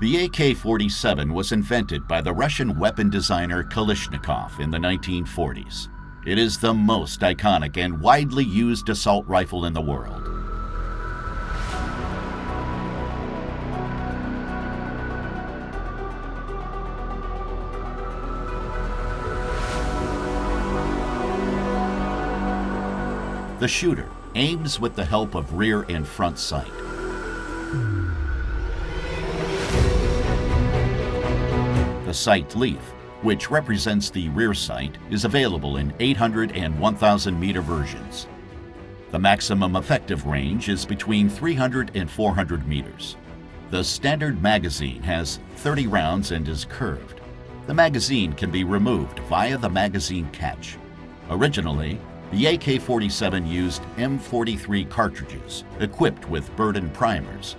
The AK-47 was invented by the Russian weapon designer Kalashnikov in the 1940s. It is the most iconic and widely used assault rifle in the world. The shooter aims with the help of rear and front sight. The sight leaf, which represents the rear sight, is available in 800 and 1,000 meter versions. The maximum effective range is between 300 and 400 meters. The standard magazine has 30 rounds and is curved. The magazine can be removed via the magazine catch. Originally, the AK-47 used M43 cartridges equipped with Burden primers.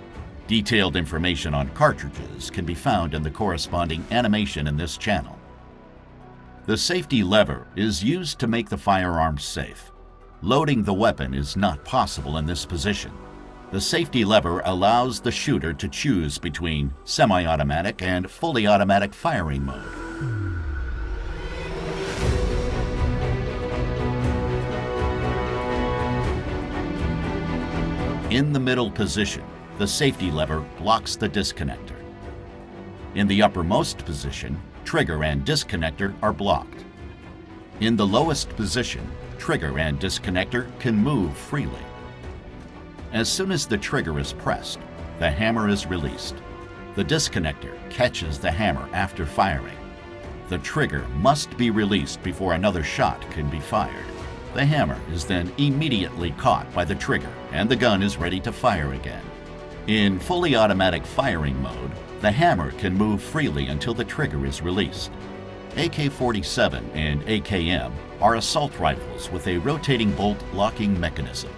Detailed information on cartridges can be found in the corresponding animation in this channel. The safety lever is used to make the firearm safe. Loading the weapon is not possible in this position. The safety lever allows the shooter to choose between semi-automatic and fully automatic firing mode. In the middle position, the safety lever locks the disconnector. In the uppermost position, trigger and disconnector are blocked. In the lowest position, trigger and disconnector can move freely. As soon as the trigger is pressed, the hammer is released. The disconnector catches the hammer after firing. The trigger must be released before another shot can be fired. The hammer is then immediately caught by the trigger and the gun is ready to fire again. In fully automatic firing mode, the hammer can move freely until the trigger is released. AK-47 and AKM are assault rifles with a rotating bolt locking mechanism.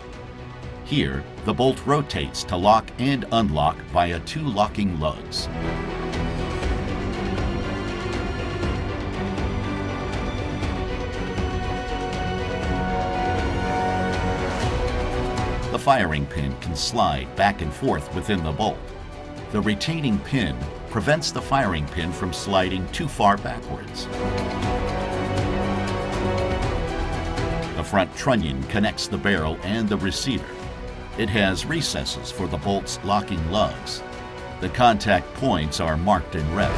Here, the bolt rotates to lock and unlock via two locking lugs. The firing pin can slide back and forth within the bolt. The retaining pin prevents the firing pin from sliding too far backwards. The front trunnion connects the barrel and the receiver. It has recesses for the bolt's locking lugs. The contact points are marked in red.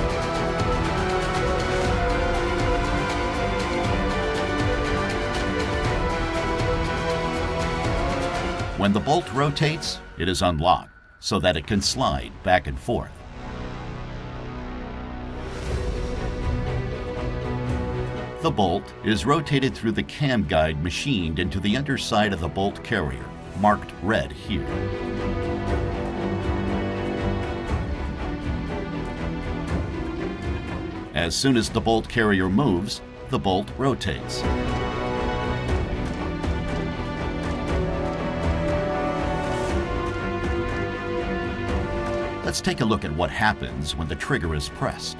When the bolt rotates, it is unlocked so that it can slide back and forth. The bolt is rotated through the cam guide machined into the underside of the bolt carrier, marked red here. As soon as the bolt carrier moves, the bolt rotates. Let's take a look at what happens when the trigger is pressed.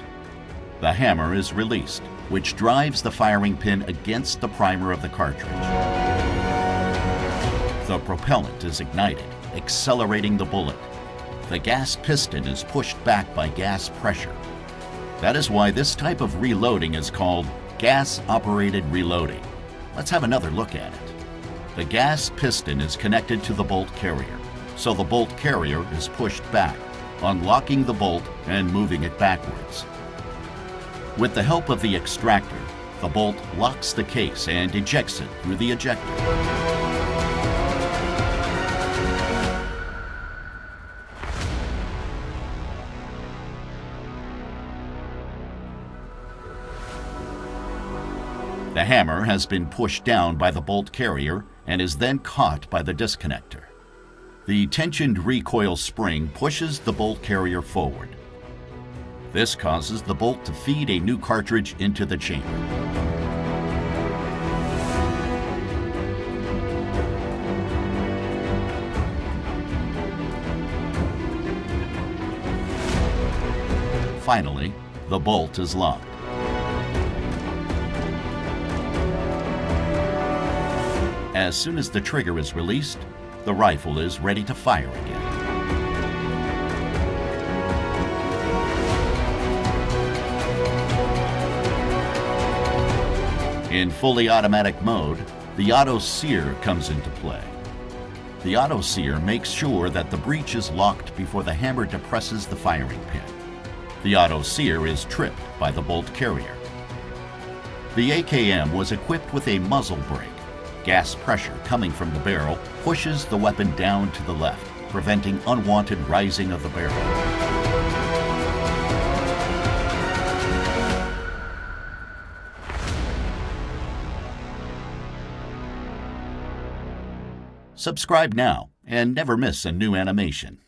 The hammer is released, which drives the firing pin against the primer of the cartridge. The propellant is ignited, accelerating the bullet. The gas piston is pushed back by gas pressure. That is why this type of reloading is called gas-operated reloading. Let's have another look at it. The gas piston is connected to the bolt carrier, so the bolt carrier is pushed back, unlocking the bolt and moving it backwards. With the help of the extractor, the bolt locks the case and ejects it through the ejector. The hammer has been pushed down by the bolt carrier and is then caught by the disconnector. The tensioned recoil spring pushes the bolt carrier forward. This causes the bolt to feed a new cartridge into the chamber. Finally, the bolt is locked. As soon as the trigger is released, the rifle is ready to fire again. In fully automatic mode, the auto sear comes into play. The auto sear makes sure that the breech is locked before the hammer depresses the firing pin. The auto sear is tripped by the bolt carrier. The AKM was equipped with a muzzle brake. Gas pressure coming from the barrel pushes the weapon down to the left, preventing unwanted rising of the barrel. Subscribe now and never miss a new animation.